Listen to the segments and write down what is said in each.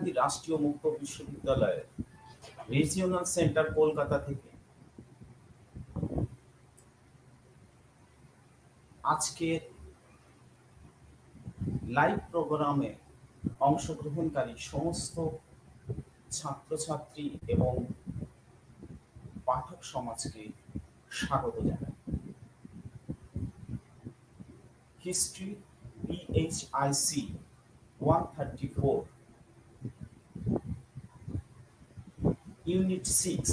গান্ধী রাষ্ট্রীয় মুক্ত বিশ্ববিদ্যালয়ের রিজিওনাল সেন্টার কলকাতা থেকে আজকের লাইভ প্রোগ্রামে অংশগ্রহণকারী সমস্ত ছাত্রছাত্রী এবং পাঠক সমাজকে স্বাগত জানাই। History PHIC 134 Unit 6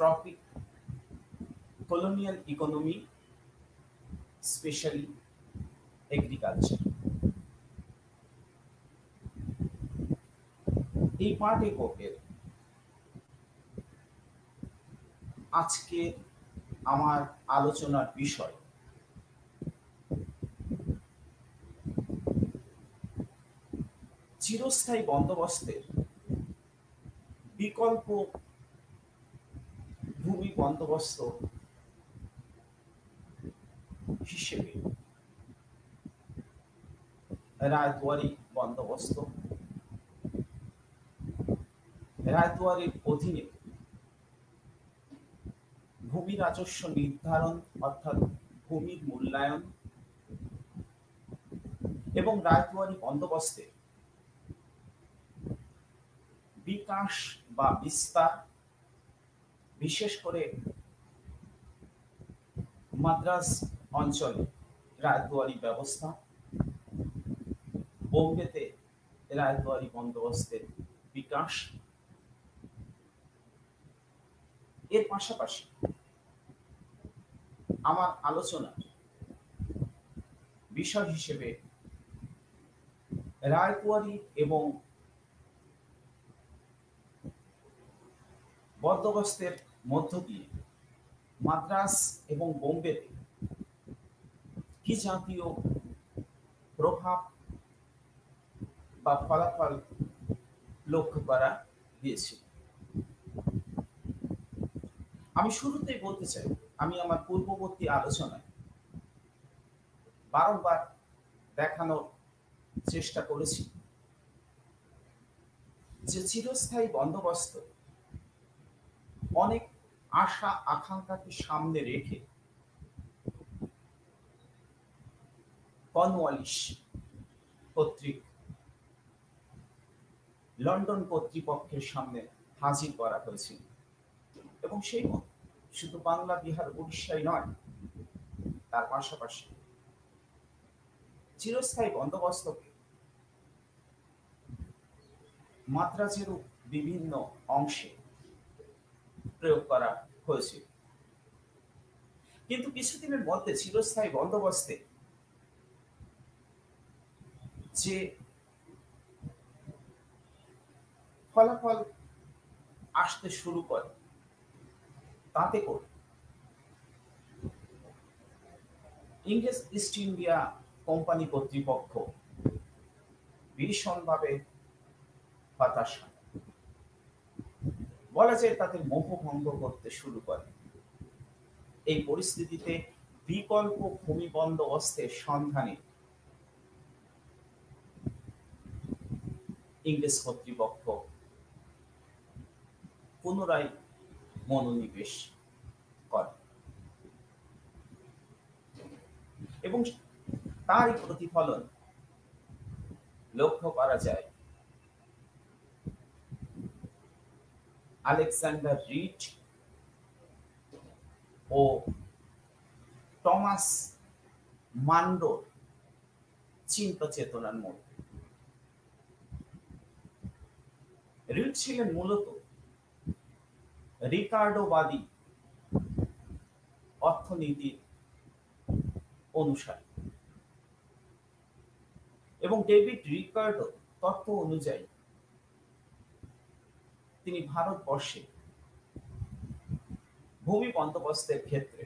Topic Colonial Economy, Specially Agriculture। এই পাঠ এককের আজকে আমার আলোচনার বিষয় চিরস্থায়ী বন্দোবস্তের বিকল্প ভূমি বন্দোবস্ত হিসেবে রায়তওয়ারি বন্দোবস্ত, রায়তওয়ারির অধীনে ভূমি রাজস্ব নির্ধারণ অর্থাৎ ভূমির মূল্যায়ন এবং রায়তওয়ারি বন্দোবস্তের বিকাশ বা বিস্তার, বিশেষ করে মাদ্রাজ অঞ্চলে রায়তওয়ারি ব্যবস্থা, বোম্বেতে রায়তওয়ারি বন্দোবস্তের বিকাশ, এর পাশাপাশি আমার আলোচনার বিষয় হিসেবে রায়তওয়ারি এবং বন্দোবস্তের মধ্য দিয়ে মাদ্রাজ এবং বোম্বেতে কি জাতীয় প্রভাব বা ফলাফল লক্ষ্য করা গিয়েছিল। আমি শুরুতেই বলতে চাই, আমি আমার পূর্ববর্তী আলোচনায় বারংবার দেখানোর চেষ্টা করেছি যে চিরস্থায়ী বন্দোবস্ত অনেক আশা আকাঙ্ক্ষাকে সামনে রেখে কর্নওয়ালিস কর্তৃক লন্ডন কর্তৃপক্ষের সামনে হাজির করা হয়েছিল এবং সেই মতো শুধু বাংলা, বিহার, উড়িষ্যায় নয়, তার পাশাপাশি চিরস্থায়ী বন্দোবস্তকে মাদ্রাজেরও বিভিন্ন অংশে প্রয়োগ করা হয়েছিল। কিন্তু কিছুদিনের মধ্যে চিরস্থায়ী বন্দোবস্তে যে ফলাফল আসতে শুরু করে তাতে করে ইংরেজ ইস্ট ইন্ডিয়া কোম্পানি কর্তৃপক্ষ ভীষণভাবে হতাশা, বলা যায় তাদের মোহভঙ্গ করতে শুরু করে। এই পরিস্থিতিতে বিকল্প ভূমি বন্দোবস্তের সন্ধানে ইংরেজ কর্তৃপক্ষ পুনরায় মনোনিবেশ করে এবং তার প্রতিফলন লক্ষ্য করা যায় আলেকজান্ডার রিড ও টমাস মান্ডোর চিন্তা চেতনার মধ্যে। রিড ছিলেন মূলত রিকার্ডোবাদী অর্থনীতির অনুসারী এবং ডেভিড রিকার্ডো তত্ত্ব অনুযায়ী তিনি ভারতবর্ষে ভূমি বন্দোবস্তের ক্ষেত্রে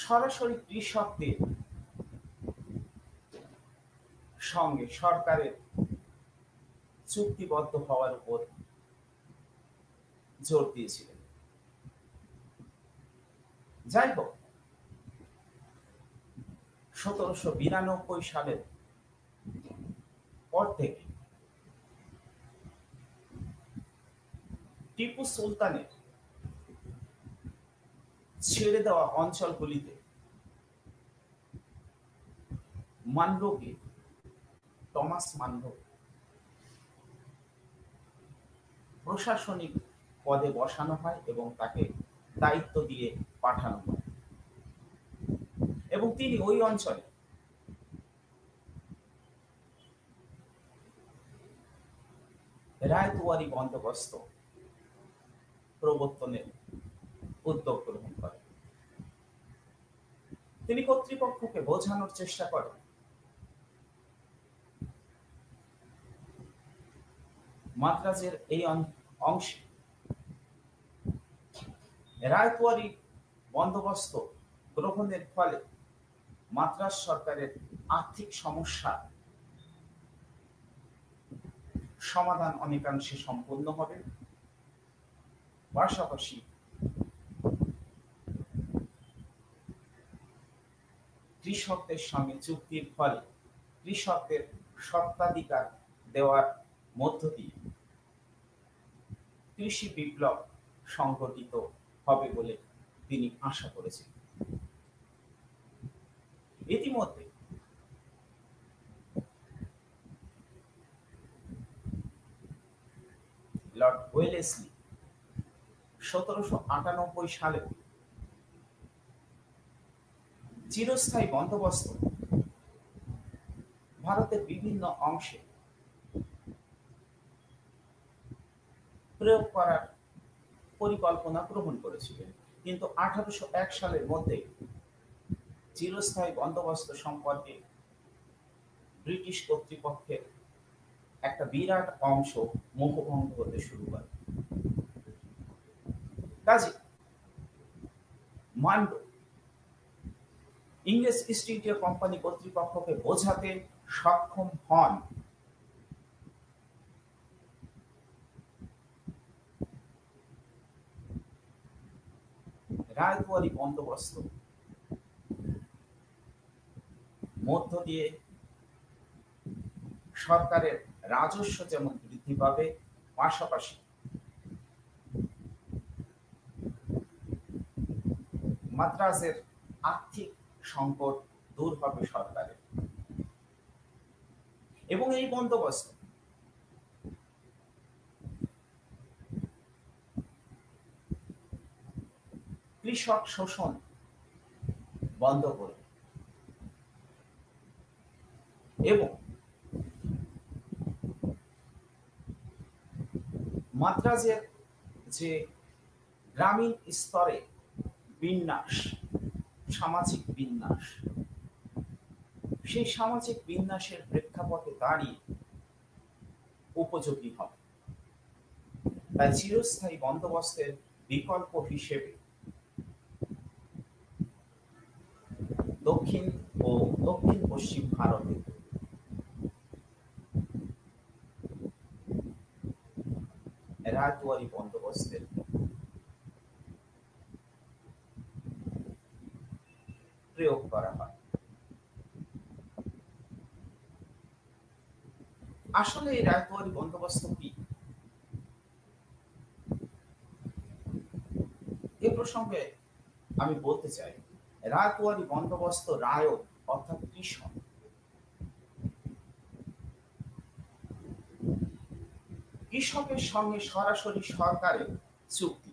সরাসরি কৃষকদের সঙ্গে সরকারের চুক্তিবদ্ধ হওয়ার উপর জোর দিয়েছিলেন। যাই হোক, 1792 সালের পর থেকে টিপু সুলতানের ছেড়ে দেওয়া অঞ্চলগুলিতে মানভোকে টমাস মানভো প্রশাসনিক পদে বসানো হয় এবং তাকে দায়িত্ব দিয়ে পাঠানো হয় এবং তিনি ওই অঞ্চলে রায়তুয়ারি বন্দোবস্ত প্রবর্তনের উদ্যোগ গ্রহণ করেন। তিনি কর্তৃপক্ষকে বোঝানোর চেষ্টা করেন মাদ্রাজের এই অংশে রায়তুয়ারি বন্দোবস্ত গ্রহণের ফলে মাদ্রাজ সরকারের আর্থিক সমস্যা সমাধান অনেকাংশে সম্পন্ন হবে, পাশাপাশি কৃষকদের সঙ্গে চুক্তির ফলে কৃষকদের স্বত্বাধিকার দেওয়ার মধ্য দিয়ে কৃষি বিপ্লব সংঘটিত হবে বলে তিনি আশা করেছেন। ইতিমধ্যে লর্ড ওয়েলেসলি 1798 সালে চিরস্থায়ী বন্দোবস্ত ভারতের বিভিন্ন অংশে প্রয়োগ করার পরিকল্পনা গ্রহণ করেছিলেন, কিন্তু 1801 সালের মধ্যে চিরস্থায়ী বন্দোবস্ত সম্পর্কে ব্রিটিশ কর্তৃপক্ষের একটা বিরাট অংশ মোহভঙ্গ হতে শুরু করে। কাজে মান্ডো ইংরেজ ইস্ট ইন্ডিয়া কোম্পানি কর্তৃপক্ষকে বোঝাতে সক্ষম হন রায়তুয়ারি বন্দোবস্ত মধ্য দিয়ে সরকারের রাজস্ব যেমন বৃদ্ধি পাবে, পাশাপাশি মাদ্রাজের আর্থিক সংকট দূর হবে সরকারের। এবং এই বন্দোবস্ত কৃষক শোষণ বন্ধ করবে এবং মাদ্রাজের যে গ্রামীণ স্তরে বিন্যাস, সামাজিক বিন্যাস, সেই সামাজিক বিন্যাসের প্রেক্ষাপটে দাঁড়িয়ে উপযোগী হবে। তাই চিরস্থায়ী বন্দোবস্তের বিকল্প হিসেবে দক্ষিণ ও দক্ষিণ পশ্চিম ভারতে রায়তুয়ারি বন্দোবস্তের প্রয়োগ করা হয়। আসলে এই রায়তুয়ারি বন্দোবস্ত কি, এ প্রসঙ্গে আমি বলতে চাই, রায়তুয়ারি বন্দোবস্ত রায় অর্থাৎ কৃষক কৃষকের সঙ্গে সরাসরি সরকারের চুক্তি।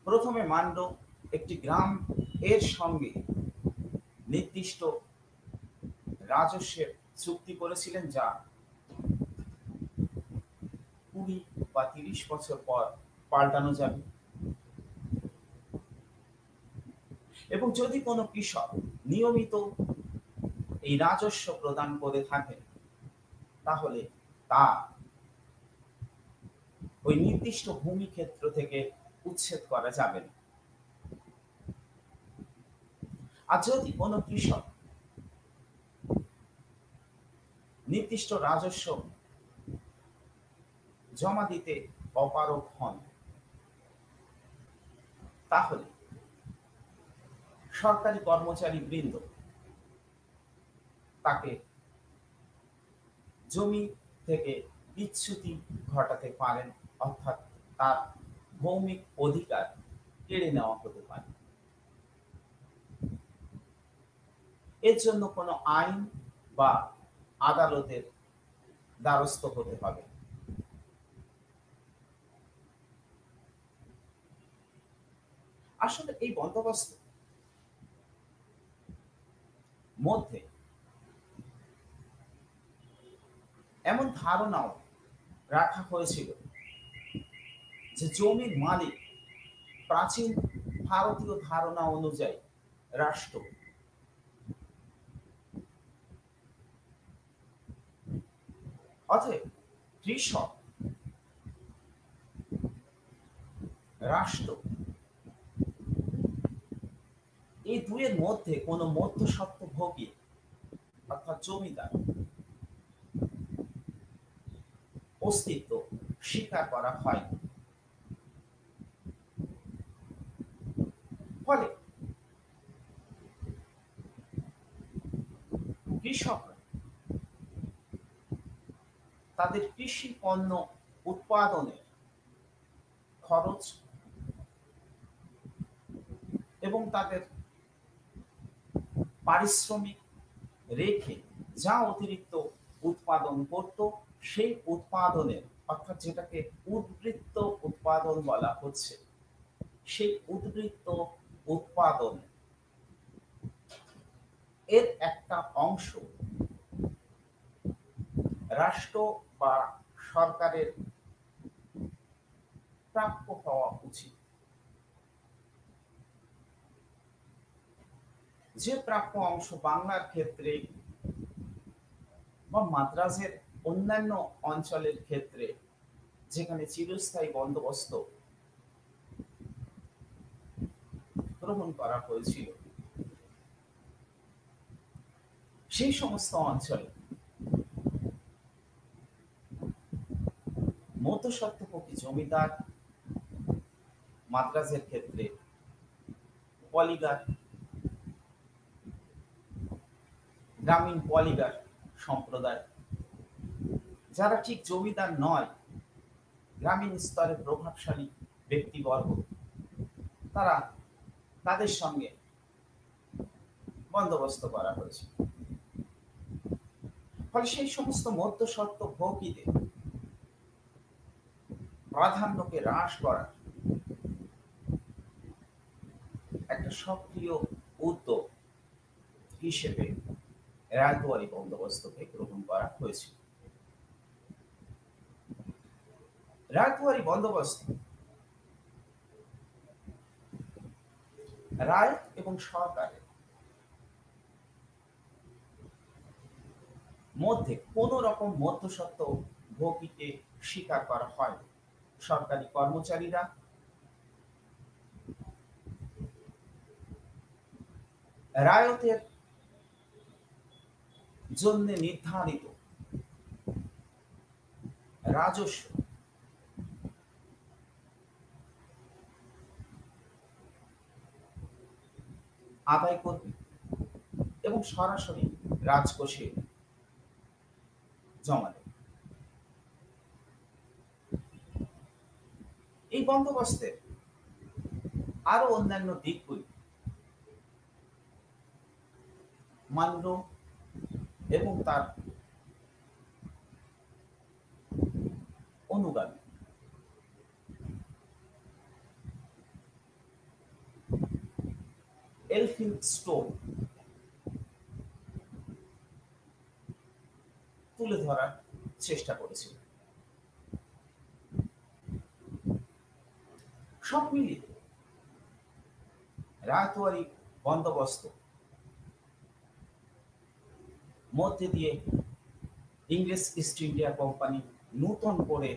প্রথমে মান্ডো একটি গ্রাম এর সঙ্গে নির্দিষ্ট রাজস্বের চুক্তি করেছিলেন, যা 20 বা 30 বছর পর পাল্টানো যাবে। এবং যদি কোনো কৃষক নিয়মিত এই রাজস্ব প্রদান করে থাকে, তাহলে তা ওই নির্দিষ্ট ভূমি ক্ষেত্র থেকে উচ্ছেদ করা যাবে না। আর যদি কোনো কৃষক নির্দিষ্ট রাজস্ব জমা দিতে অপারগ হন, তাহলে সরকারি কর্মচারী বৃন্দ তাকে জমি থেকে বিচ্যুতি ঘটাতে পারেন, অর্থাৎ তার ভৌমিক অধিকার কেড়ে নেওয়া হতে পারে। এর জন্য কোনো আইন বা আদালতের দ্বারস্থ হতে হবে। আসলে এই বন্দোবস্ত মধ্যে এমন ধারণাও রাখা হয়েছিল যে জমির মালিক প্রাচীন ভারতীয় ধারণা অনুযায়ী রাষ্ট্র, অতএব কৃষক, রাষ্ট্র, এই দুয়ের মধ্যে কোনো মধ্যস্বত্বভোগী অর্থাৎ জমিদার অস্তিত্ব স্বীকার করা হয়। ফলে কৃষকরা তাদের কৃষি পণ্য উৎপাদনের খরচ এবং তাদের পারিশ্রমিক রেখে যা অতিরিক্ত উৎপাদন করত, সেই উৎপাদনের, অর্থাৎ যেটাকে উদ্বৃত্ত উৎপাদন বলা হচ্ছে, সেই উদ্বৃত্ত উৎপাদন এর একটা অংশ রাষ্ট্র বা সরকারের প্রাপ্য হওয়া উচিত। যে প্রাপ্য অংশ বাংলার ক্ষেত্রে বা মাদ্রাজের অন্যান্য অঞ্চলের ক্ষেত্রে, যেখানে চিরস্থায়ী বন্দোবস্ত গ্রহণ করা হয়েছিল, সেই সমস্ত অঞ্চলে মধ্যস্বত্বভোগী জমিদার, মাদ্রাজের ক্ষেত্রে পলিগার, গ্রামীণ পলিগার সম্প্রদায়, যারা ঠিক জমিদার নয়, গ্রামীণ স্তরে প্রভাবশালী ব্যক্তিবর্গ, তারা, তাদের সঙ্গে বন্দোবস্ত করা হয়েছে। ফলে সেই সমস্ত মধ্যস্বত্বভোগীদের প্রাধান্যকে হ্রাস করার একটা সক্রিয় উদ্যোগ হিসেবে রায়তওয়ারি বন্দোবস্তকে গ্রহণ করা হয়েছিল। রায়তওয়ারি বন্দোবস্ত রায় এবং সরকারের মধ্যে কোন রকম মধ্যস্বত্বভোগীকে স্বীকার করা হয়। সরকারি কর্মচারীরা রায়তের জন্য নির্ধারিত রাজস্ব আদায় করবে এবং সরাসরি রাজকোষে জমা দেবে। এই বন্দোবস্তের আরো অন্যান্য দিকগুলি মান্য এবং তার অনুগামী এলফিনস্টোন তুলে ধরার চেষ্টা করেছিল। সব মিলিয়ে রায়তওয়ারি বন্দোবস্ত মধ্যে দিয়ে ইংরেজ ইস্ট ইন্ডিয়া কোম্পানি নতুন করে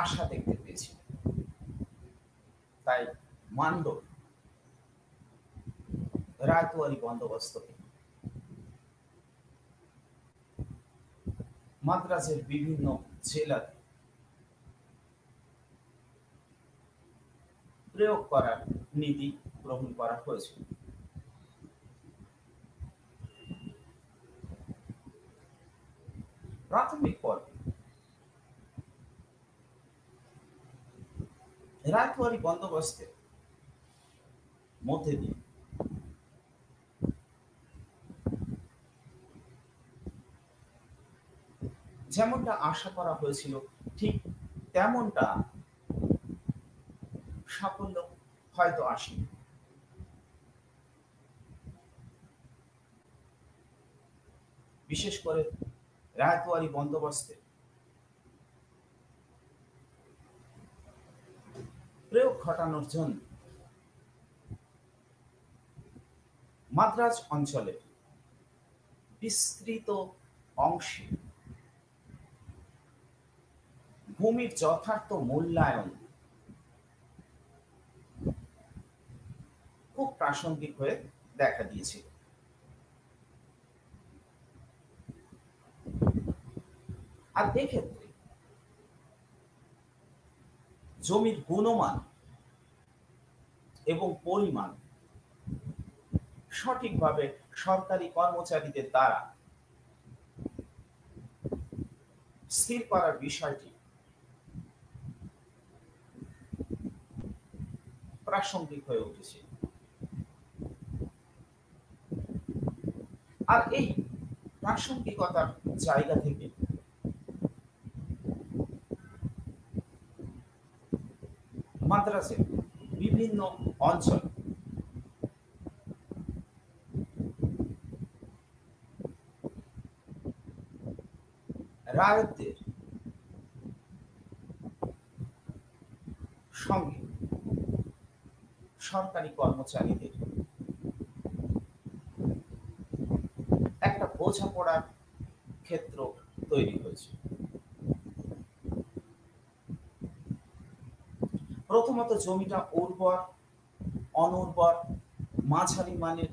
আশা দেখতে পেয়েছিল। তাই মানল রায়তওয়ারি বন্দোবস্তকে। মাদ্রাজের বিভিন্ন জেলাতে প্রয়োগ করার নীতি গ্রহণ করা হয়েছিল। প্রাথমিক পর্বে রায়তওয়ারি বন্দোবস্তের মধ্যে দিয়ে যেমনটা আশা করা হয়েছিল ঠিক তেমনটা সাফল্য হয়তো আসেনি। বিশেষ করে রায়তওয়ারি বন্দোবস্তে প্রয়োগ ঘটানোর জন্য মাদ্রাজ অঞ্চলের বিস্তৃত অংশে ভূমির যথার্থ মূল্যায়ন খুব প্রাসঙ্গিক হয়ে দেখা দিয়েছিল। আর এক্ষেত্রে জমির গুণমান এবং পরিমাণ সঠিকভাবে সরকারি কর্মচারীদের দ্বারা স্থির করার বিষয়টি প্রাসঙ্গিক হয়ে উঠেছে। আর এই প্রাসঙ্গিকতার জায়গা থেকে মাদ্রাজের বিভিন্ন অঞ্চল রায়তদের সঙ্গে সরকারি কর্মচারীদের একটা বোঝাপড়ার ক্ষেত্র তৈরি হয়েছে। প্রথমত জমিটা উর্বর, অনুর্বর, মাঝারি মানের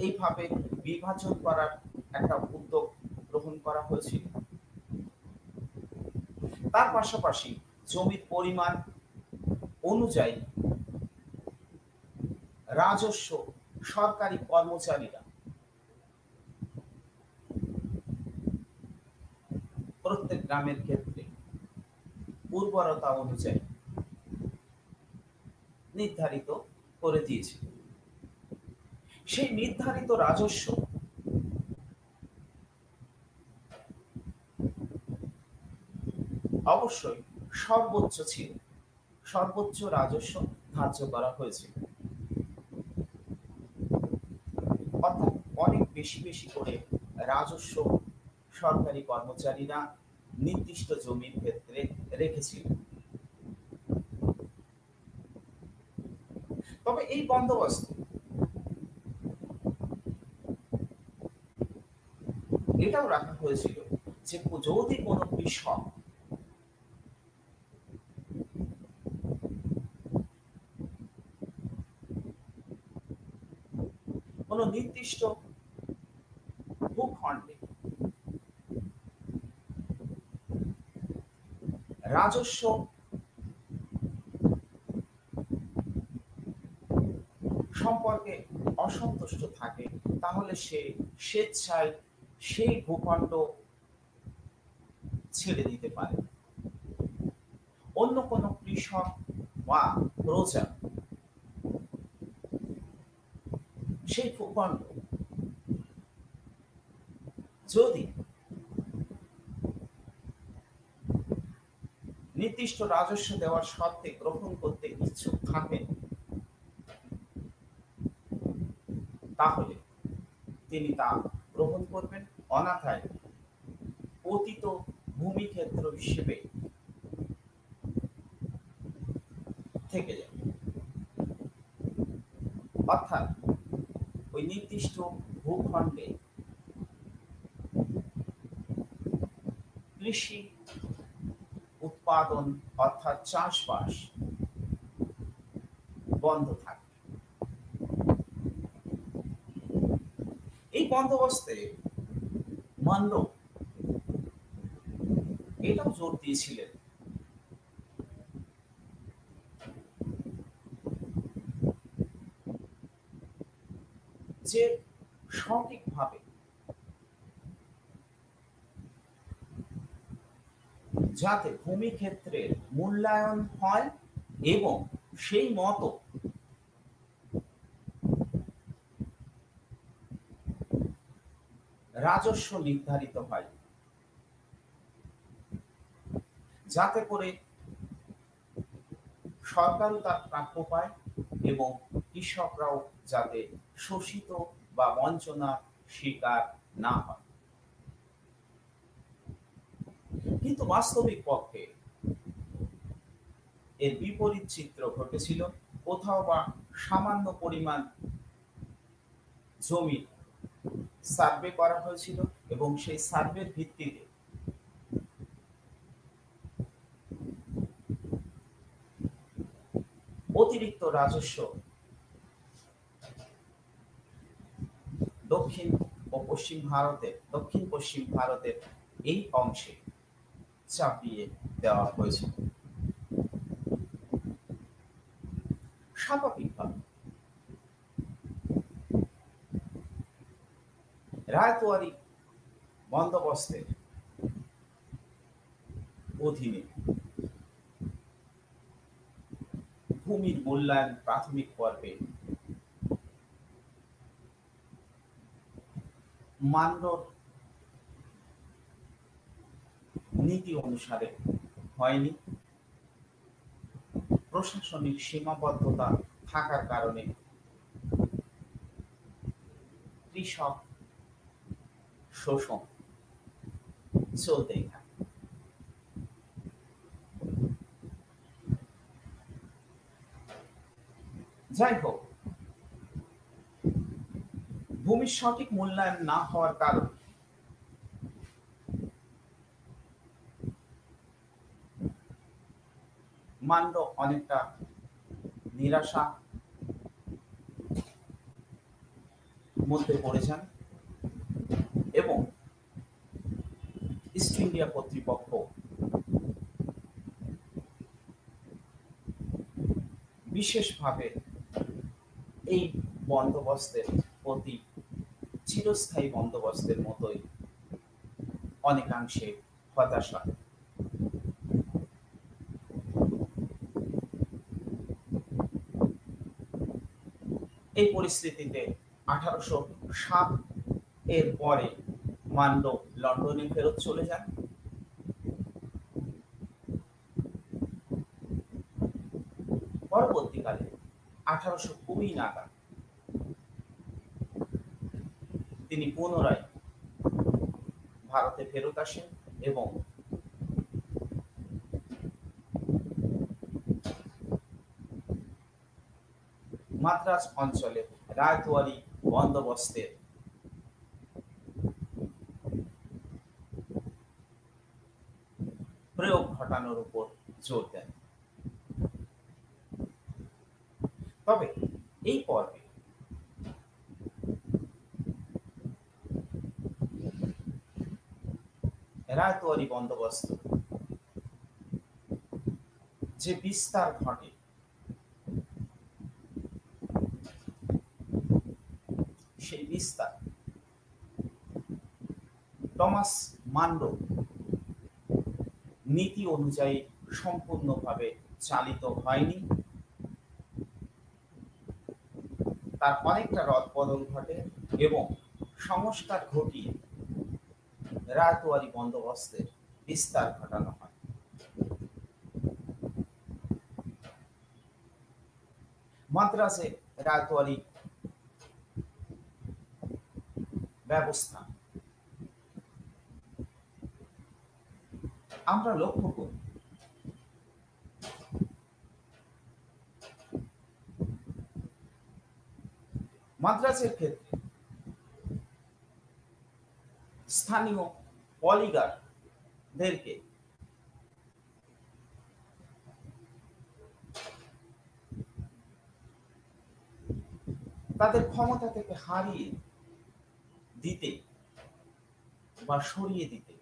এইভাবে বিভাজন করার একটা উদ্যোগ গ্রহণ করা হয়েছিল। তার পাশাপাশি জমির পরিমাণ অনুযায়ী রাজস্ব সরকারি কর্মচারীরা প্রত্যেক গ্রামের ক্ষেত্রে উর্বরতা অনুযায়ী নির্ধারিত করে দিয়েছে। সেই নির্ধারিত রাজস্ব অবশ্যই সর্বোচ্চ ছিল, সর্বোচ্চ রাজস্ব ধার্য করা হয়েছিল। অর্থাৎ অনেক বেশি বেশি করে রাজস্ব সরকারি কর্মচারীরা নির্দিষ্ট জমির ক্ষেত্রে রেখেছিল। তবে এই বন্দোবস্ত এটাও রাখা হয়েছিল যে যদি কোনো কৃষক কোনো নির্দিষ্ট ভূখণ্ডে রাজস্ব সম্পর্কে অসন্তুষ্ট থাকে, তাহলে সে স্বেচ্ছায় সেই ভূখণ্ড ছেড়ে দিতে পারে। অন্য কোনো কৃষক বা প্রজা সেই ভূখণ্ড যদি নির্দিষ্ট রাজস্ব দেওয়ার শর্তে গ্রহণ করতে ইচ্ছুক থাকেন, তাহলে তিনি তা গ্রহণ করবেন, অন্যথায় পতিত ভূমিক্ষেত্র হিসেবে থেকে যাবে। অর্থাৎ ওই নির্দিষ্ট ভূখণ্ডে কৃষি উৎপাদন অর্থাৎ চাষবাস বন্ধ থাকে। এই বন্দোবস্তে মানরো এটাও জোর দিয়েছিলেন যে সঠিকভাবে যাতে ভূমি ক্ষেত্রের মূল্যায়ন হয় এবং সেই মতো রাজস্ব নির্ধারিত হয়, যাতে করে সরকারও তার প্রাপ্য পায় এবং কৃষকরাও যাতে শোষিত বা বঞ্চনার শিকার না হয়। কিন্তু বাস্তবিক পক্ষে এর বিপরীত চিত্র ঘটেছিল। কোথাও বা সামান্য পরিমাণ জমি সার্ভে করা হয়েছিল এবং সেই সার্ভের ভিত্তিতে অতিরিক্ত রাজস্ব দক্ষিণ পশ্চিম ভারতের এই অংশে চাপিয়ে দেওয়া হয়েছিল। স্বাভাবিকভাবে রায়তওয়ারি বন্দোবস্তের অধীনে ভূমির মূল্যায়ন প্রাথমিক পর্বে মান্ডর নীতি অনুসারে হয়নি। প্রশাসনিক সীমাবদ্ধতা থাকার কারণে কৃষক শোষণ চলতেই থাকে। যাই হোক, ভূমির সঠিক মূল্যায়ন না হওয়ার কারণে মান্ড অনেকটা নিরাশা মধ্যে পড়ে যান এবং ইস্ট ইন্ডিয়া কর্তৃপক্ষ বিশেষভাবে এই বন্দোবস্তের প্রতি চিরস্থায়ী বন্দোবস্তের মতোই অনেকাংশে হতাশা। এই পরিস্থিতিতে 1807 এর পরে মান্ড লন্ডনে ফেরত চলে যান। পরবর্তীকালে 1820 নাগাদ তিনি পুনরায় ভারতে ফেরত আসেন এবং মাদ্রাজ অঞ্চলে রায়তওয়ারি বন্দোবস্তের প্রয়োগ ঘটানোর উপর জোর দেন। তবে এই পর্বে রায়তওয়ারি বন্দোবস্ত যে বিস্তার ঘটে সেই বিস্তার টমাস মান্ড নীতি অনুযায়ী সম্পূর্ণভাবে চালিত হয়নি। তার অনেকটা রদবদল ঘটে এবং সংস্কার ঘটিয়ে রায়তওয়ারি বন্দোবস্তের বিস্তার ঘটানো হয়। মাদ্রাজে রায়তওয়ারি ব্যবস্থা আমরা লক্ষ্য করি মাদ্রাজের ক্ষেত্রে স্থানীয় অলিগারদেরকে তাদের ক্ষমতা থেকে হারিয়ে দিতে বা সরিয়ে দিতে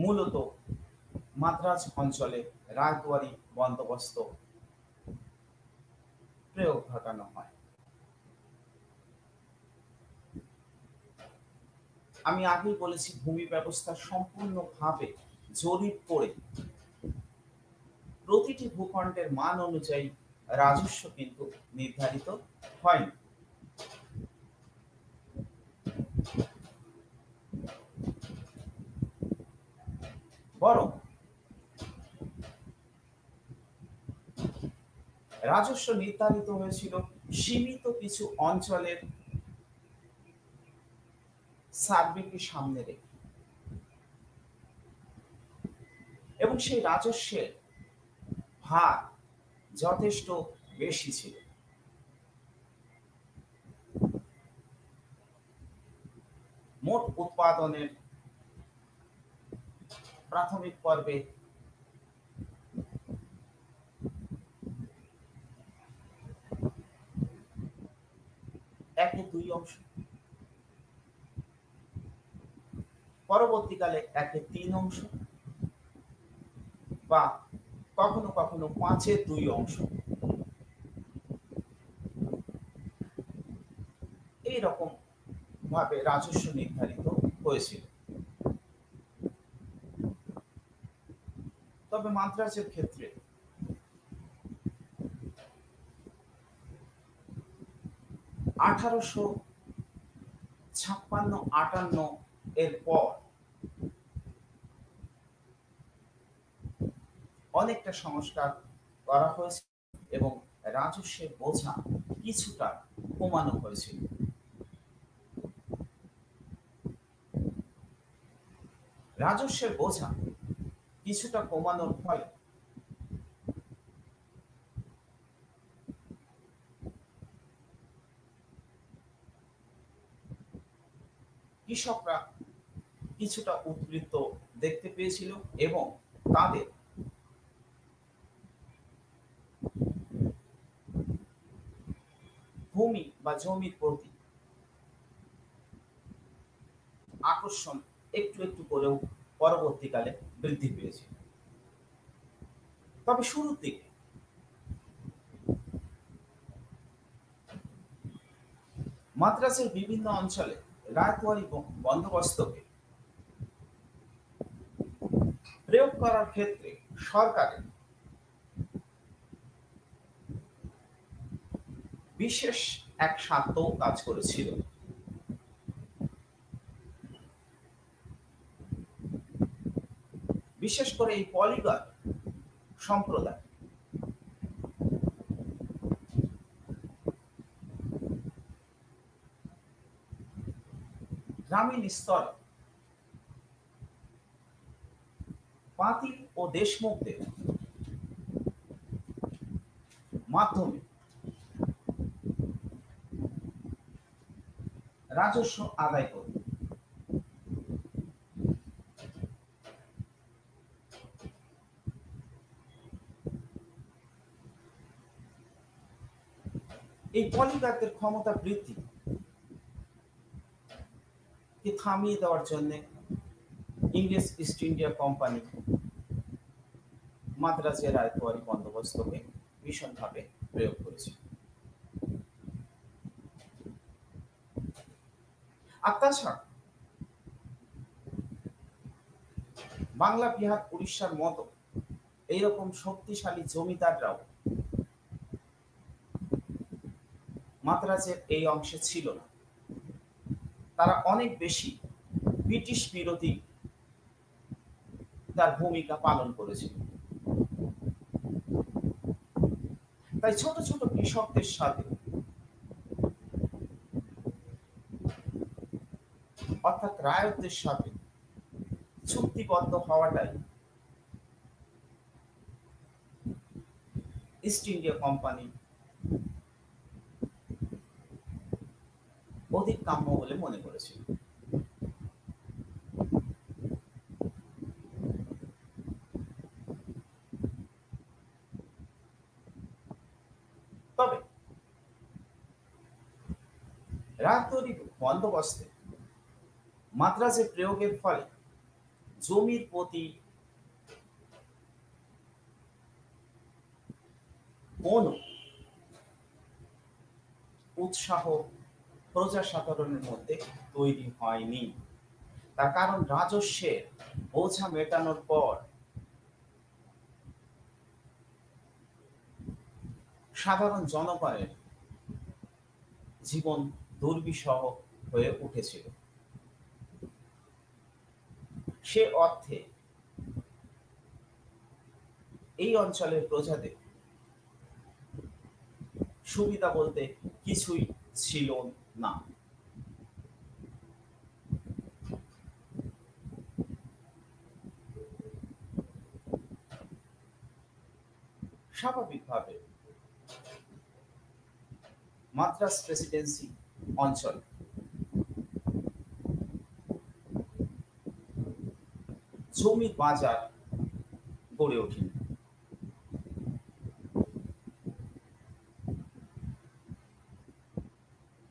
মূলত মাদ্রাজ অঞ্চলে রায়তওয়ারি বন্দোবস্ত প্রয়োগ ঘটানো হয়। আমি আগেই বলেছি, ভূমি ব্যবস্থা সম্পূর্ণভাবে জরিপ করে প্রতিটি ভূখণ্ডের মান অনুযায়ী রাজস্ব কিন্তু নির্ধারিত হয়নি। বরং রাজস্ব নির্ধারিত হয়েছিল সীমিত কিছু অঞ্চলের সার্ভেকে সামনে রেখে, এবং সেই রাজস্বের হার যথেষ্ট বেশি ছিল। মোট উৎপাদনের প্রাথমিক পর্বে একে 2 অংশ, পরবর্তীকালে একে 3 অংশ, বা কখনো কখনো 5/2 অংশ, এইরকম ভাবে রাজস্ব নির্ধারিত হয়েছিল। তবে মাদ্রাজের ক্ষেত্রে 1856-58 এর পর অনেকটা সংস্কার করা হয়েছে এবং রাজস্বের বোঝা কিছুটা কমানো হয়েছিল। রাজস্বের বোঝা কিছুটা কমানোর ফলে কৃষকরা কিছুটা উদ্বৃত্ত দেখতে পেয়েছিল এবং তাদের ভূমি বা জমির প্রতি আকর্ষণ একটু একটু করেও পরবর্তীকালে বৃদ্ধি পেয়েছে। তবে শুরুর দিকে মাদ্রাজের বিভিন্ন অঞ্চলে রায়তওয়ারি বন্দোবস্তকে প্রয়োগ করার ক্ষেত্রে সরকারের বিশেষ এক স্বার্থ কাজ করেছিল। বিশেষ করে এই পলিগন সম্প্রদায় গ্রামীণ স্তরে পাতিল ও দেশমুখদের মাধ্যমে রাজস্ব আদায় করবে। এই পলিগারদের ক্ষমতা বৃদ্ধি কে থামিয়ে দেওয়ার জন্য ইংরেজ ইস্ট ইন্ডিয়া কোম্পানি মাদ্রাজের রায়তওয়ারি বন্দোবস্তকে ভীষণভাবে প্রয়োগ করেছে। আর তাছাড়া বাংলা, বিহার, উড়িষ্যার মতো এইরকম শক্তিশালী জমিদাররাও মাদ্রাজের এই অংশে ছিল না। তারা অনেক বেশি ব্রিটিশ বিরোধী তার ভূমিকা পালন করেছিল। তাই ছোট ছোট কৃষকদের সাথে, অর্থাৎ রায়তদের সাথে চুক্তিবদ্ধ হওয়াটাই ইস্ট ইন্ডিয়া কোম্পানি অধিক কাম্য বলে মনে করেছিল। তবে রায়তওয়ারি বন্দোবস্তে মাদ্রাজের প্রয়োগের ফলে জমির প্রতি কোনো উৎসাহ প্রজা সাধারণের মধ্যে তৈরি হয়নি। তার কারণ রাজস্বের বোঝা মেটানোর পর সাধারণ জনগণের জীবন দুর্বিষহ হয়ে উঠেছিল। সে অর্থে এই অঞ্চলের প্রজাদের সুবিধা বলতে কিছুই ছিল না। স্বাভাবিকভাবে মাদ্রাজ প্রেসিডেন্সি অঞ্চল জমির বাজার গড়ে ওঠেনি।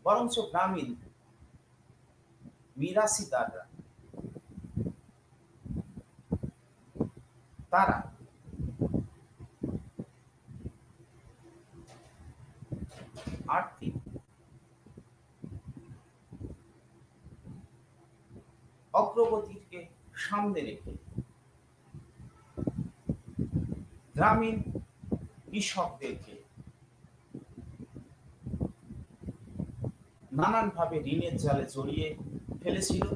বরঞ্চ গ্রামীণ মিরাসিদাররা তারা আর্থিক অগ্রগতিকে সামনে রেখে গ্রামীণ কৃষকদেরকে নানানভাবে ঋণের জালে জড়িয়ে ফেলেছিল।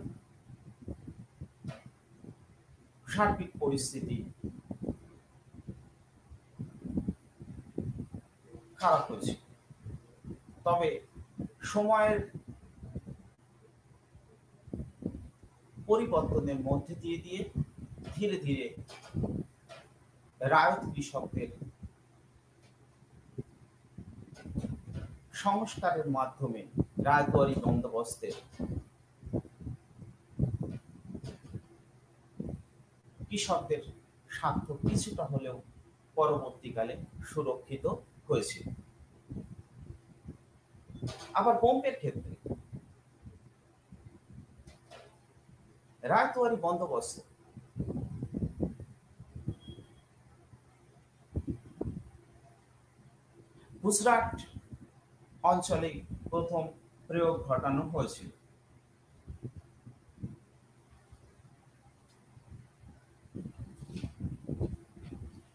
সার্বিক পরিস্থিতি খারাপ হয়েছে। তবে সময়ের পরিবর্তনের মধ্যে দিয়ে ধীরে ধীরে রায়ত কৃষকদের সংস্কারের মাধ্যমে রায়তওয়ারি বন্দোবস্তের কৃষকদের স্বার্থ কিছুটা হলেও পরবর্তীকালে সুরক্ষিত হয়েছিল। আবার বোম্বের ক্ষেত্রে রায়তওয়ারি বন্দোবস্ত গুজরাট অঞ্চলে প্রথম প্রয়োগ ঘটানো হয়েছিল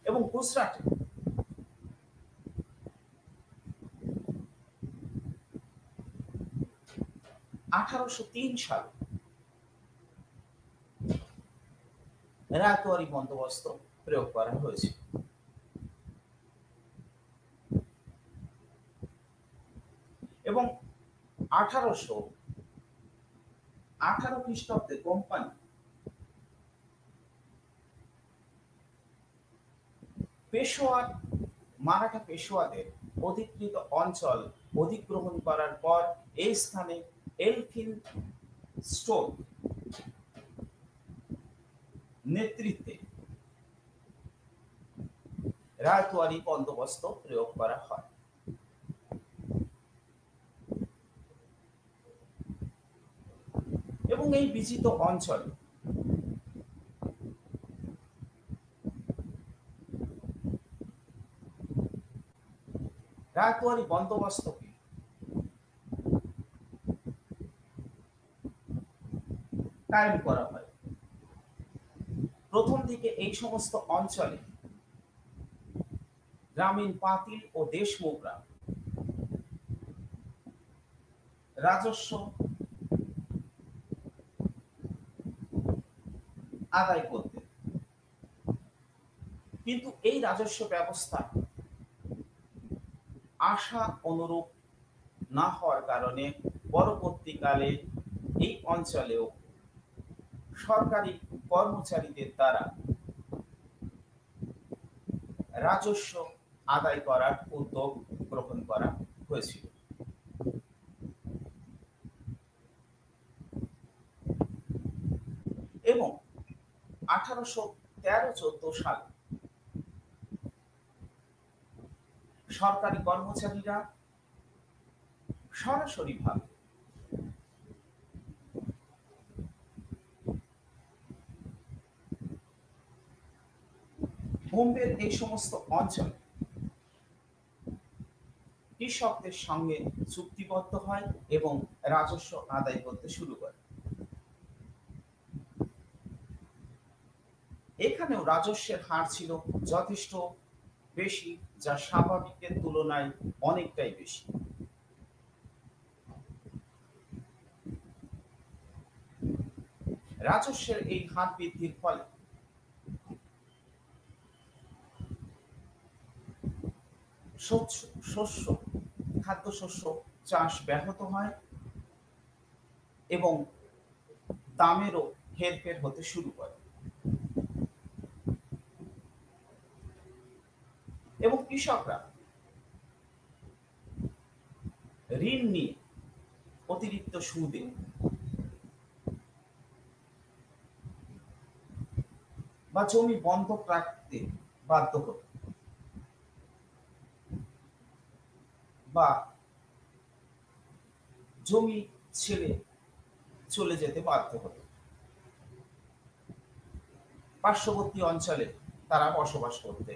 এবং গুজরাটে 1803 সালে রায়তওয়ারি বন্দোবস্ত প্রয়োগ করা হয়েছে। এবং 1818 খ্রিস্টাব্দে কোম্পানি পেশোয়ার মারাঠা পেশোয়াদের অধিকৃত অঞ্চল অধিগ্রহণ করার পর এই স্থানে এলফিনস্টোন নেতৃত্বে রায়তওয়ারি বন্দোবস্ত প্রয়োগ করা হয়। এবং এই বিজিত অঞ্চল রায়তওয়ারি বন্দোবস্তকে কায়েম করা হয়। প্রথম দিকে এই সমস্ত অঞ্চলে গ্রামীণ পাতিল ও দেশমুখরা রাজস্ব আদায় করতেন, কিন্তু এই রাজস্ব ব্যবস্থা আশা অনুরূপ না হওয়ার কারণে পরবর্তীকালে এই অঞ্চলেও সরকারি কর্মচারীদের দ্বারা রাজস্ব আদায় করার উদ্যোগ গ্রহণ করা হয়েছিল। এবং 1813-14 সালে সরকারি কর্মচারীরা সরাসরিভাবে বোম্বের এই সমস্ত অঞ্চল কৃষকদের সঙ্গে চুক্তিবদ্ধ হয় এবং রাজস্ব আদায় করতে শুরু করে। এখানেও রাজস্বের হার ছিল যথেষ্ট বেশি, যা স্বাভাবিকের তুলনায় অনেকটাই বেশি। রাজস্বের এই হার বৃদ্ধির ফলে শস্য খাদ্যশস্য চাষ ব্যাহত হয় এবং দামেরও হেরফের হতে শুরু করে এবং কৃষকরা ঋণ নিয়ে অতিরিক্ত সুদে বা জমি বন্ধক রাখতে বাধ্য হতো বা জমি ছেড়ে চলে যেতে বাধ্য হতো। পার্শ্ববর্তী অঞ্চলে তারা বসবাস করতে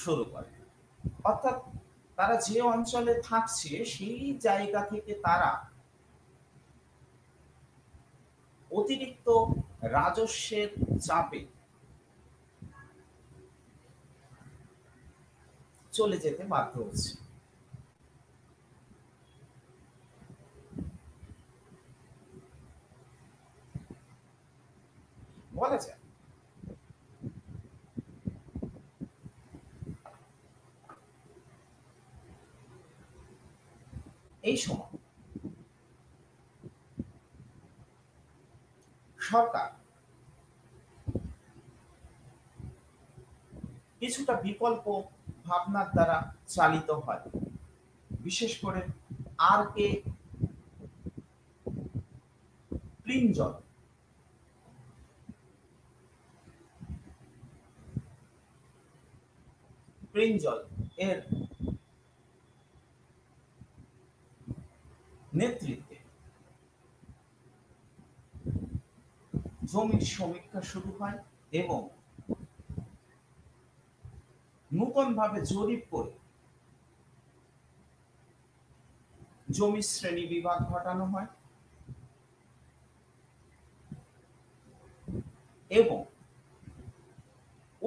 শুরু করে, অর্থাৎ তারা যে অঞ্চলে থাকছে সেই জায়গা থেকে তারা অতিরিক্ত রাজস্বের চাপে চলে যেতে বাধ্য হচ্ছে। বলা যায় এই সময় সরকার কিছুটা বিকল্প ভাবনার দ্বারা চালিত হয়, বিশেষ করে আর কে প্রিঞ্জল এর নেতৃত্বে জমির সমীক্ষা শুরু হয় এবং নূতনভাবে জরিপ করে জমির শ্রেণী বিভাগ ঘটানো হয় এবং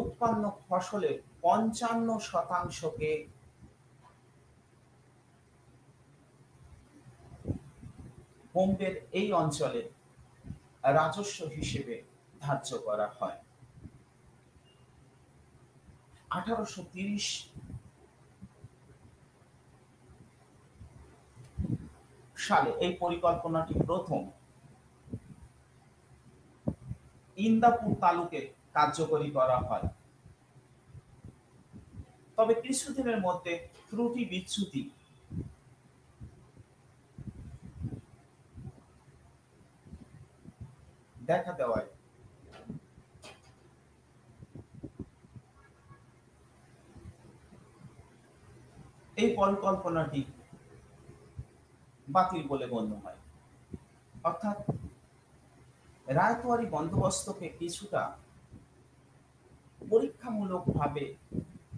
উৎপন্ন ফসলের 55%কে বোম্বের এই অঞ্চলে রাজস্ব হিসেবে ধার্য করা হয়। 1830 সালে এই পরিকল্পনাটি প্রথম ইন্দাপুর তালুকে কার্যকরী করা হয়, তবে কিছুদিনের মধ্যে ত্রুটি বিচ্যুতি দেখা দেওয়ায় এই পরিকল্পনাটি বাতিল বলে গণ্য হয়। অর্থাৎ রায়তওয়ারি বন্দোবস্তকে কিছুটা পরীক্ষামূলকভাবে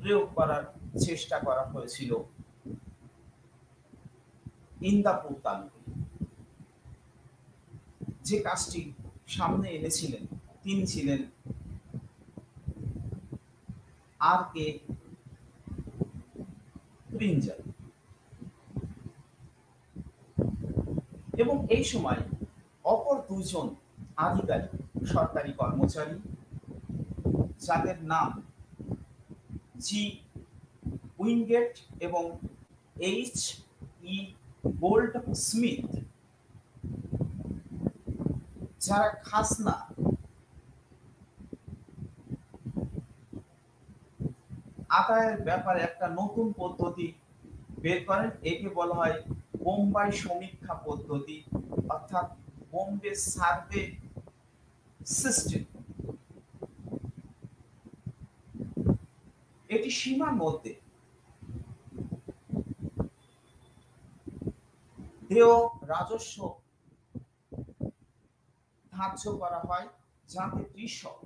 প্রয়োগ করার চেষ্টা করা হয়েছিল ইন্দাপুর তালুকে। যে কাজটি সামনে এনেছিলেন তিনি ছিলেন আর কে প্রিঞ্জল এবং এই সময় অপর দুজন আধিকারিক সরকারি কর্মচারী, যাদের নাম জি উইনগেট এবং এইচ ই গোল্ড স্মিথ, যারা খাজনা আদায়ের ব্যাপারে একটা নতুন পদ্ধতি বের করেন। একে বলা হয় বোম্বাই সমীক্ষা পদ্ধতি, অর্থাৎ বোম্বে সার্ভে সিস্টেম। এটি সীমার মধ্যে দেয় রাজস্ব ধার্য করা হয়, যাতে কৃষক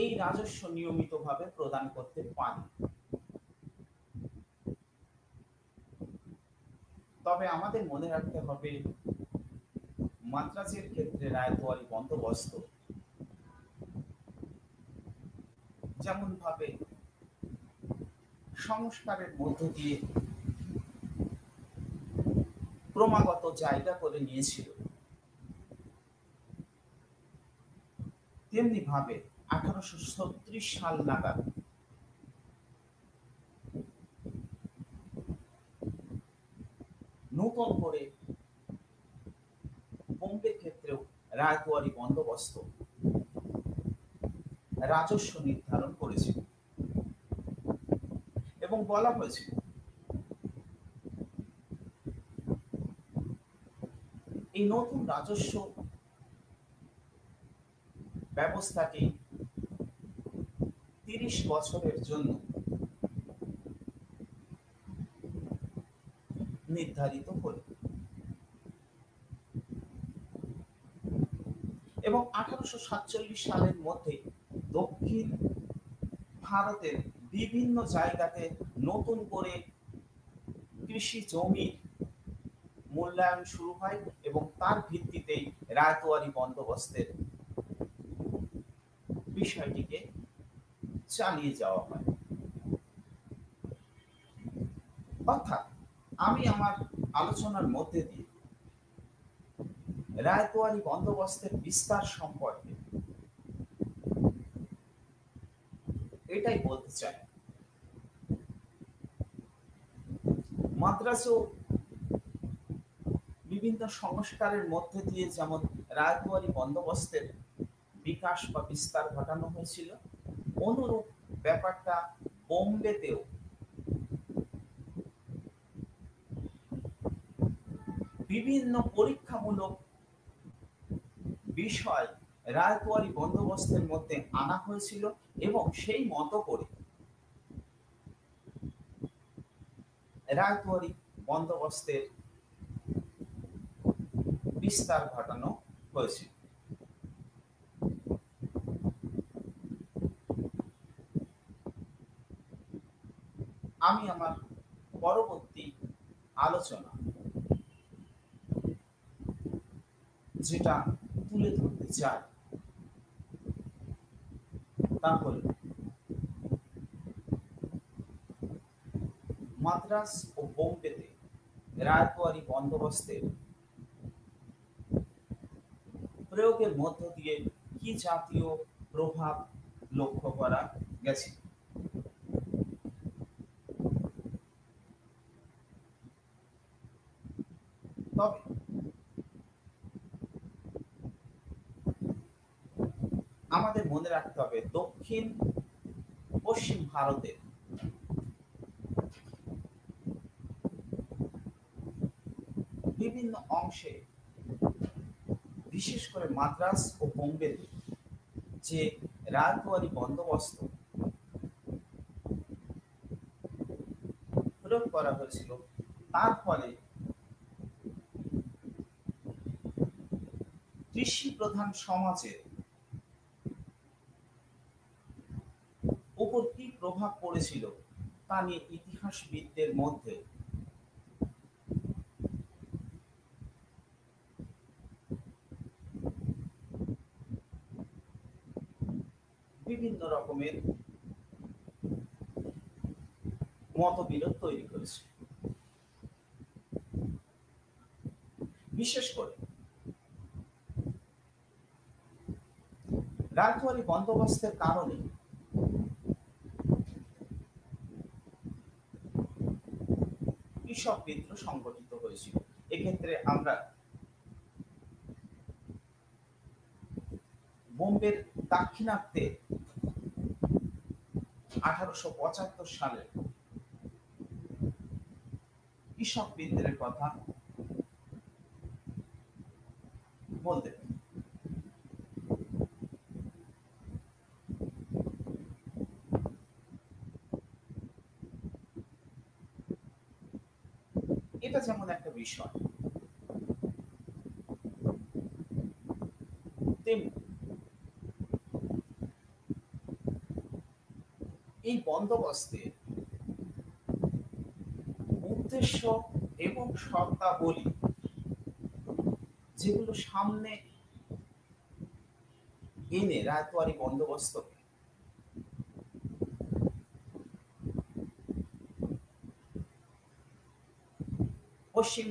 এই রাজস্ব নিয়মিতভাবে প্রদান করতে পারে। তবে আমাদের মনে রাখতে হবে, মাদ্রাজের ক্ষেত্রে রায়তোয়ারি বন্দোবস্ত যেমন ভাবে সংস্কারের মধ্য দিয়ে ক্রমাগত জায়গা করে নিয়েছিল, তেমনি ভাবে 1836 সাল নাগাদ নতুন করে বোম্বের ক্ষেত্রেও রায়তোয়ারি বন্দোবস্ত রাজস্ব নির্ধারণ করেছিল এবং বলা হয়েছিল এই নতুন রাজস্ব ব্যবস্থাটি 30 বছরের জন্য নির্ধারিত হল এবং 1847 সালের মধ্যে দক্ষিণ ভারতের বিভিন্ন জায়গাতে নতুন করে কৃষি জমির মূল্যায়ন শুরু হয় এবং তার ভিত্তিতেই রায়তোয়ারি বন্দোবস্তের বিষয়টিকে চালিয়ে যাওয়া হয়। অর্থাৎ আমি আমার আলোচনার মধ্যে দিয়ে রায়তোয়ারি বন্দোবস্তের বিস্তার সম্পর্কে এটাই বলতে চাই, মাদ্রাজেও বিভিন্ন সংস্কারের মধ্যে দিয়ে যেমন রায়তোয়ারি বন্দোবস্তের বিকাশ বা বিস্তার ঘটানো হয়েছিল, অনুরূপ ব্যাপারটা বোম্বেতেও বিভিন্ন পরীক্ষামূলক বিষয় রায়তোয়ারি বন্দোবস্তের মধ্যে আনা হয়েছিল এবং সেই মতো করে রায়তোয়ারি বন্দোবস্তের বিস্তার ঘটানো হয়েছিল। আমি আমার পরবর্তী আলোচনা যেটা তুলে ধরতে চাই তা হল মাদ্রাজ ও বোম্বেতে রায়তোয়ারি বন্দোবস্তের প্রয়োগের মধ্য দিয়ে কি জাতীয় প্রভাব লক্ষ্য করা গেছে। তবে আমাদের মনে রাখতে হবে, দক্ষিণ পশ্চিম ভারতের বিভিন্ন অংশে, বিশেষ করে মাদ্রাজ ও বোম্বেতে যে রায়তোয়ারি বন্দোবস্ত প্রয়োগ করা হয়েছিল, তার ফলে কৃষি প্রধান সমাজের উপর কি প্রভাব পড়েছিল তা নিয়ে ইতিহাসবিদদের মধ্যে বিভিন্ন রকমের মতবিরোধ তৈরি করেছে। বিশেষ করে রায়তোয়ারি বন্দোবস্তের কারণে কৃষক বিদ্রোহ সংগঠিত হয়েছিল। এক্ষেত্রে আমরা বোম্বের দাক্ষিণাত্যে 1875 সালের কৃষক বিদ্রোহের কথা বলতে পারি। এটা যেমন একটা বিষয়, তেমনি এই বন্দোবস্তের উদ্দেশ্য এবং শর্তাবলী যেগুলো সামনে এনে রায়তওয়ারি বন্দোবস্তকে পশ্চিম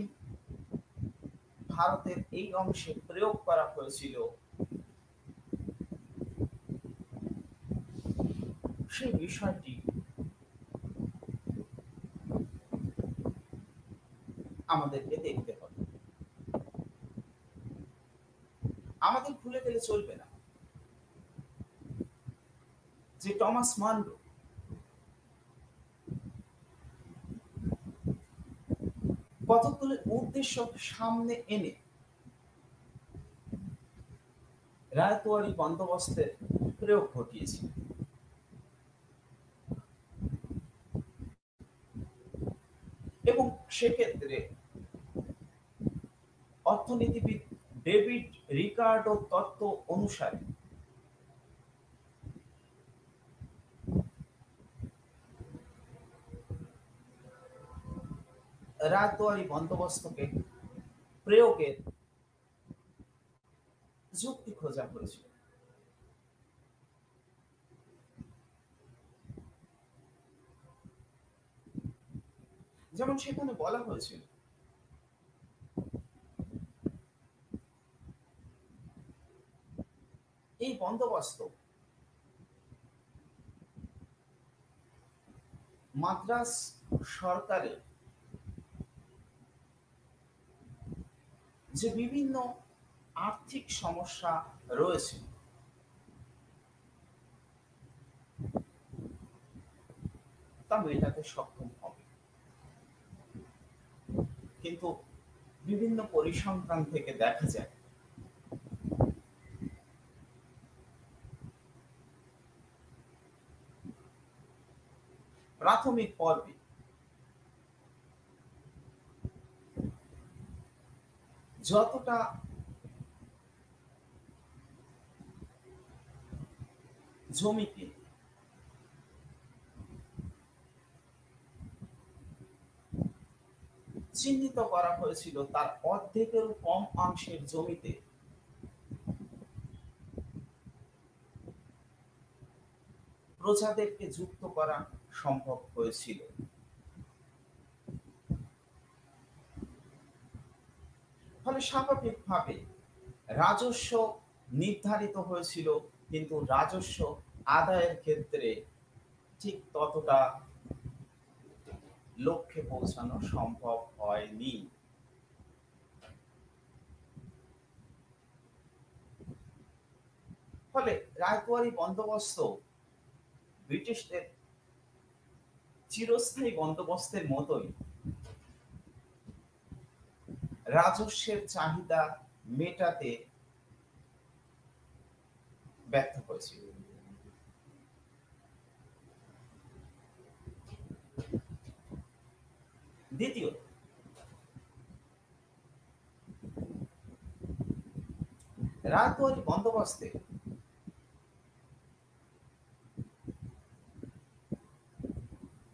ভারতের এই অংশে প্রয়োগ করা হয়েছিল, সেই বিষয়টি আমাদেরকে দেখতে হবে। আমাদের ভুলে গেলে চলবে না যে টমাস মানরো কতগুলো উদ্দেশ্য সামনে এনে রায়তওয়ারি বন্দোবস্তের প্রয়োগ ঘটিয়েছিল। এবং সেক্ষেত্রে অর্থনীতিবিদ ডেভিড রিকার্ডো তত্ত্ব অনুসারে রায়তওয়ারি বন্দোবস্তকে প্রয়োগের যুক্তি খোঁজা হয়েছিল। যেমন সেখানে বলা হয়েছিল এই বন্দোবস্ত মাদ্রাজ সরকারের যে বিভিন্ন আর্থিক সমস্যা রয়েছে তা মেটাতে সক্ষম হবে। কিন্তু বিভিন্ন পরিসংখ্যান থেকে দেখা যায় প্রাথমিক পর্বে যতটা জমিকে চিহ্নিত করা হয়েছিল তার অর্ধেকেরও কম অংশের জমিতে প্রজাদেরকে যুক্ত করা সম্ভব হয়েছিল। ফলে স্বাভাবিকভাবে রাজস্ব নির্ধারিত হয়েছিল, কিন্তু রাজস্ব আদায়ের ক্ষেত্রে ঠিক ততটা লক্ষ্যে পৌঁছানো সম্ভব হয়নি। ফলে রায়তওয়ারি বন্দোবস্ত ব্রিটিশদের চিরস্থায়ী বন্দোবস্তের মতোই রাজস্বের চাহিদা মেটাতে ব্যর্থ হয়েছিল। দ্বিতীয়ত, রায়তওয়ারি বন্দোবস্তে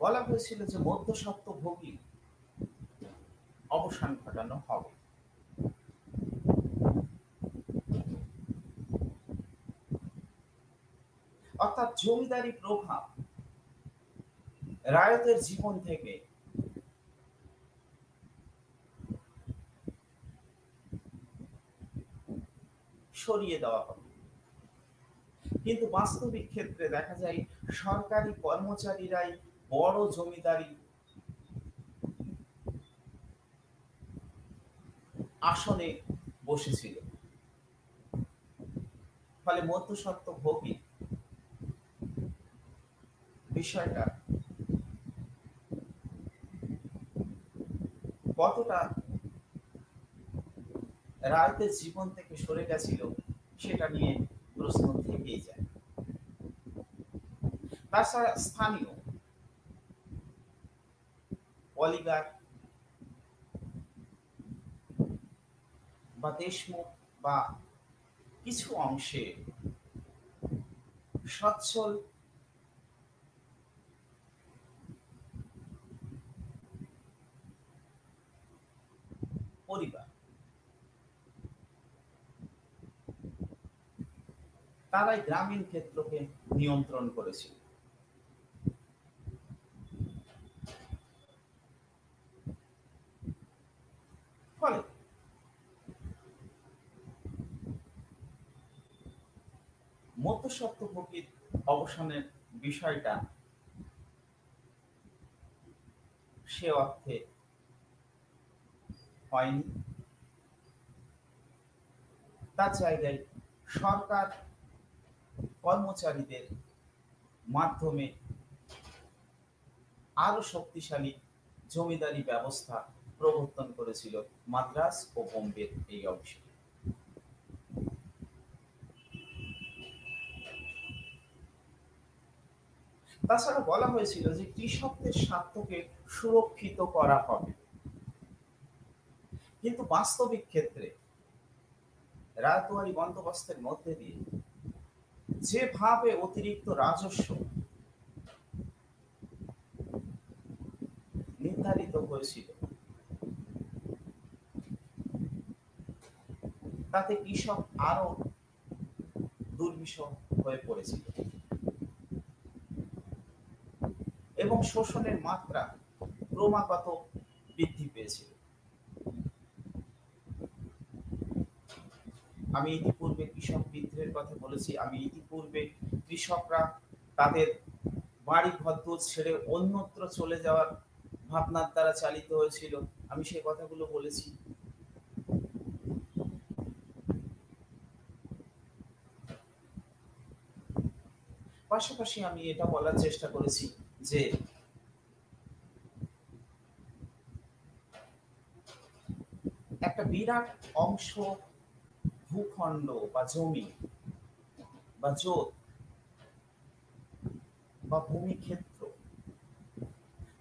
বলা হয়েছিল যে মধ্যস্বত্বভোগী অবসান ঘটানো হবে। অর্থাৎ জমিদারি প্রভাব রায়তের জীবন থেকে সরিয়ে দেওয়া হবে। কিন্তু বাস্তবিক ক্ষেত্রে দেখা যায় সরকারি কর্মচারীরাই বড় জমিদারি আসনে বসেছিল। ফলে মধ্যস্বত্বভোগী বিষয়টা কতটা রায়তের জীবন থেকে সরে গেছিল সেটা নিয়ে প্রশ্ন থেকেই যায়। তাছাড়া স্থানীয় অলিগার বা দেশমুখ বা কিছু অংশে সচ্ছল তারাই গ্রামীণ ক্ষেত্রকে নিয়ন্ত্রণ করেছিল। ফলে মধ্যস্বত্বভোগীর অবসানের বিষয়টা সে অর্থে হয়নি। তার জায়গায় সরকার কর্মচারীদের মাধ্যমে আরো শক্তিশালী জমিদারি ব্যবস্থা প্রবর্তন করেছিল মাদ্রাজ ও বোম্বের এই অংশে। তাছাড়া বলা হয়েছিল যে কৃষকদের স্বার্থকে সুরক্ষিত করা হবে, কিন্তু বাস্তবিক ক্ষেত্রে রায়তওয়ারি বন্দোবস্তের মধ্যে দিয়ে যেভাবে অতিরিক্ত রাজস্ব নির্ধারিত হয়েছিল, তাতে কৃষক আরো দুর্বিষহ হয়ে পড়েছিল এবং শোষণের মাত্রা ক্রমাগত বৃদ্ধি পেয়েছিল। আমি ইতিপূর্বে কৃষক বিদ্রোহের কথা বলেছি। আমি ইতিপূর্বে কৃষকরা তাদের বাড়ি ঘরদোর ছেড়ে অন্যত্র চলে যাওয়ার ভাবনার দ্বারা চালিত হয়েছিল, আমি সেই কথাগুলো বলেছি। পাশাপাশি আমি এটা বলার চেষ্টা করেছি যে একটা বিরাট অংশ ভূখণ্ড বা জমি বা জোত বা ভূমি ক্ষেত্র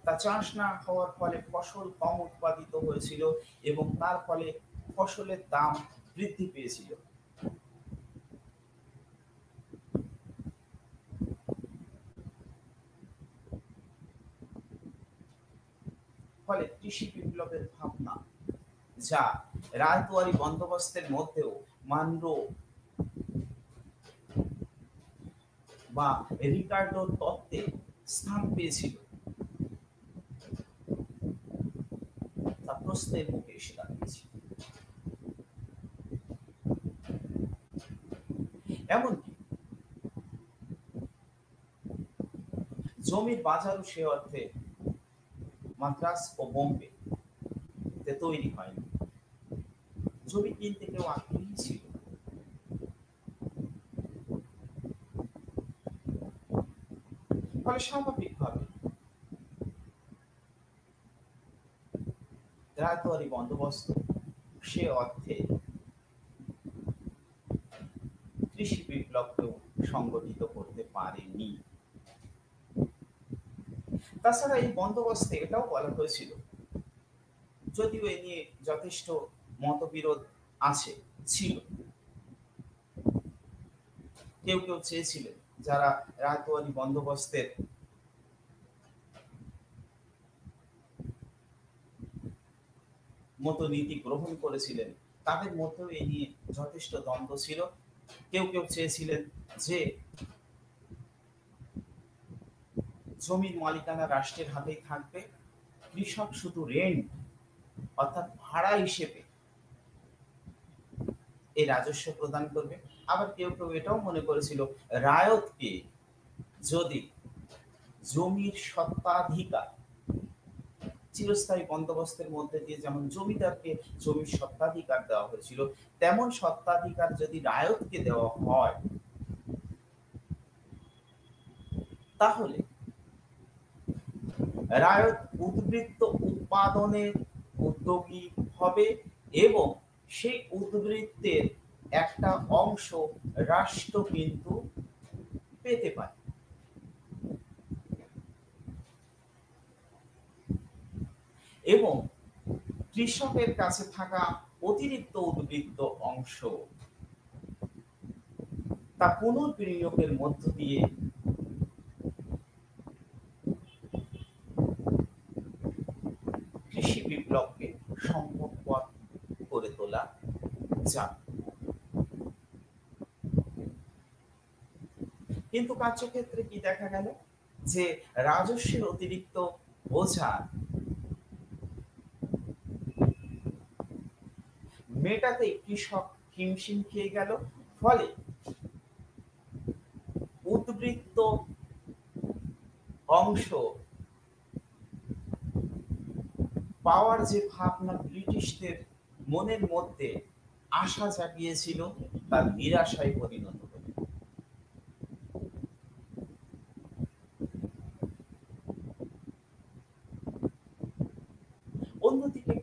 তা চাষ না হওয়ার ফলে ফসল কম উৎপাদিত হয়েছিল এবং তার ফলে ফসলের দাম বৃদ্ধি পেয়েছিল। ফলে কৃষি বিপ্লবের ভাবনা, যা রায়তওয়ারি বন্দোবস্তের মধ্যেও মানরো বা রিকার্ডোর তত্ত্বে স্থান পেয়েছিল, তা প্রশ্নের মুখে এসে দাঁড়িয়েছে। এমনকি জমির বাজারও সে অর্থে মাদ্রাজ ও বোম্বে তৈরি হয়নি। জমি কিনতে কেউ আগ্রহী ছিল। ফলে স্বাভাবিকভাবে রায়তওয়ারি বন্দোবস্ত সে অর্থে কৃষি বিপ্লবকেও সংগঠিত করতে পারেনি। তাছাড়া এই বন্দোবস্তে এটাও বলা হয়েছিল, যদিও এ নিয়ে যথেষ্ট মতবিরোধ আছে ছিল, কেউ কেউ চেয়েছিলেন, যারা রায়তওয়ারি বন্দোবস্তের মতো নীতি গ্রহণ করেছিলেন, তাদের মধ্যেও এ নিয়ে যথেষ্ট দ্বন্দ্ব ছিল। কেউ কেউ চেয়েছিলেন যে জমির মালিকানা রাষ্ট্রের হাতেই থাকবে, কৃষক শুধু রেন্ট অর্থাৎ ভাড়া হিসেবে এই রাজস্ব প্রদান করবে। আবার কেউ কেউ এটাও মনে করেছিল, রায়তকে যদি জমির সত্ত্বাধিকার, চিরস্থায়ী বন্দোবস্তের মধ্যে দিয়ে যেমন জমিদারকে জমির সত্ত্বাধিকার দেওয়া হয়েছিল, তেমন সত্ত্বাধিকার যদি রায়তকে দেওয়া হয়, তাহলে রায়ত উদ্বৃত্ত উৎপাদনের উদ্যোগী হবে এবং সেই উদ্বৃত্তের একটা অংশ রাষ্ট্র কিন্তু পেতে পারে। এবং কৃষকের কাছে থাকা অতিরিক্ত উদ্বৃত্ত অংশ তা পুনর্বিনিয়োগের মধ্য দিয়ে কৃষি বিপ্লবকে সম্ভবপর করে তোলা যাবে। কিন্তু কার্যক্ষেত্রে কি দেখা গেল, যে রাজস্বের অতিরিক্ত বোঝা মেটাতে কৃষক হিমশিম খেয়ে গেল। ফলে উদ্বৃত্ত অংশ পাওয়ার যে ভাবনা ব্রিটিশদের মনের মধ্যে আশা জাগিয়েছিল, তার নিরাশায় পরিণত হল। অন্যদিকে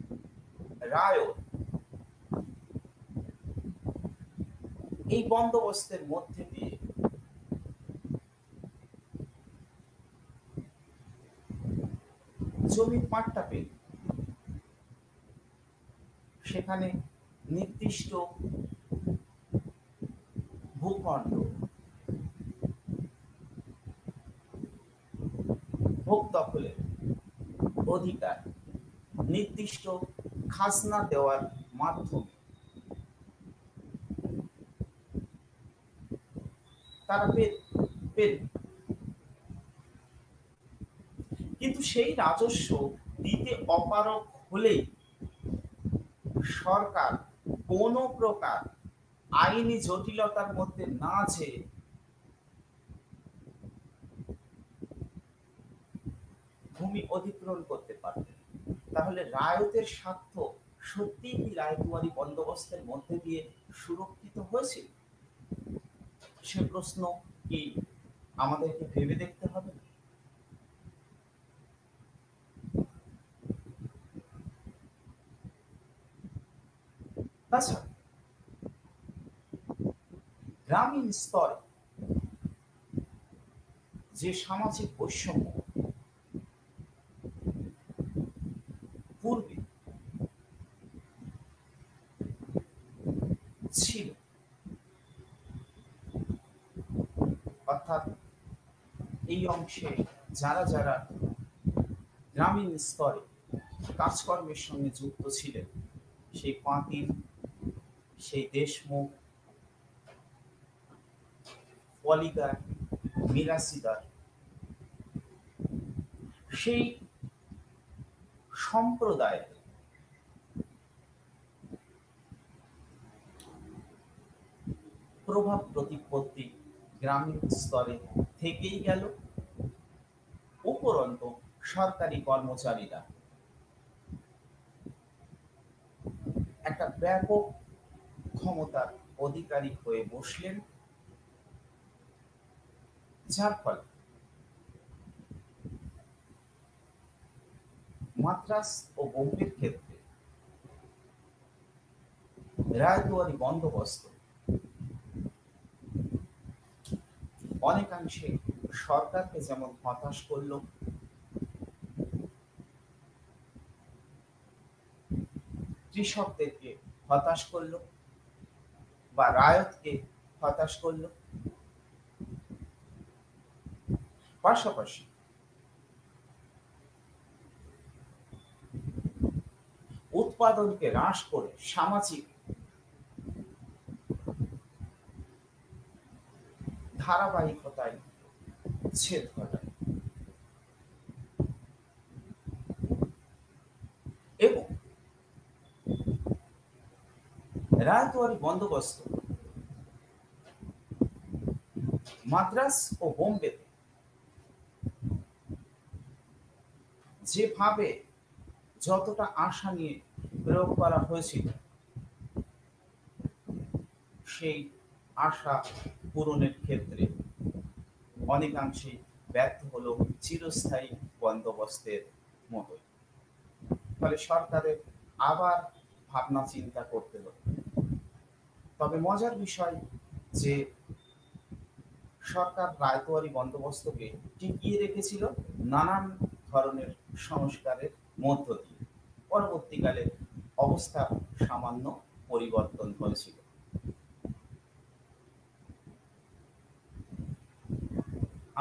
রায়ও এই বন্দোবস্তের মধ্যে দিয়ে জমির পাট্টা পেল। সেখানে নির্দিষ্ট ভূখণ্ড ভোগ দখলের অধিকার নির্দিষ্ট খাজনা দেওয়ার মাধ্যমে তারা পেল। কিন্তু সেই রাজস্ব দিতে অপারগ হলেই সরকার কোনো প্রকার আইনি জটিলতার মধ্যে না যেয়ে ভূমি অধিগ্রহণ করতে পারবে। তাহলে রায়তের স্বার্থ সত্যিই কি রায়তুয়ারি বন্দোবস্তের মধ্যে দিয়ে সুরক্ষিত হয়েছিল? সে প্রশ্ন কি আমাদেরকে ভেবে দেখতে হবে? তাছাড়া গ্রামীণ স্তরে যে সামাজিক বৈষম্য পূর্বে ছিল, অর্থাৎ এই অংশে যারা যারা গ্রামীণ স্তরে কাজকর্মের সঙ্গে যুক্ত ছিলেন, সেই পাঁতিল, সেই দেশমুখ, পলিগার, মিরাসিদার, সেই সম্প্রদায়ের প্রভাব প্রতিপত্তি গ্রামীণ স্তরে থেকেই গেল। উপরন্ত সরকারি কর্মচারীরা একটা ব্যাপক ক্ষমতার অধিকারী হয়ে বসলেন, যার ফলে মাদ্রাজ ও বোম্বের ক্ষেত্রে রায়তুয়ারি বন্দোবস্ত অনেকাংশে সরকারকে যেমন হতাশ করল, কৃষকদেরকে হতাশ করল, বা রায়তকে হতাশ করল। পাশাপাশি উৎপাদনকে হ্রাস করে সামাজিক ধারাবাহিকতায় ছেদ ঘটায় এবং রায়তুয়ারি বন্দোবস্ত মাদ্রাজ ও বোম্বেতে যেভাবে যতটা আশা নিয়ে প্রয়োগ করা হয়েছিল, সেই আশা পূরণের ক্ষেত্রে অনেকাংশে ব্যর্থ হলো চিরস্থায়ী বন্দোবস্তের মতোই। ফলে সরকারের আবার ভাবনা চিন্তা করতে হলো। তবে মজার বিষয় যে সরকার রায়তুয়ারি বন্দোবস্তকে টিকিয়ে রেখেছিল নানান ধরনের সংস্কারের মধ্য দিয়ে। পরবর্তীকালে অবস্থা সামান্য পরিবর্তন হয়েছিল।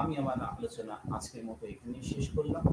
আমি আমার আলোচনা আজকের মতো এখানেই শেষ করলাম।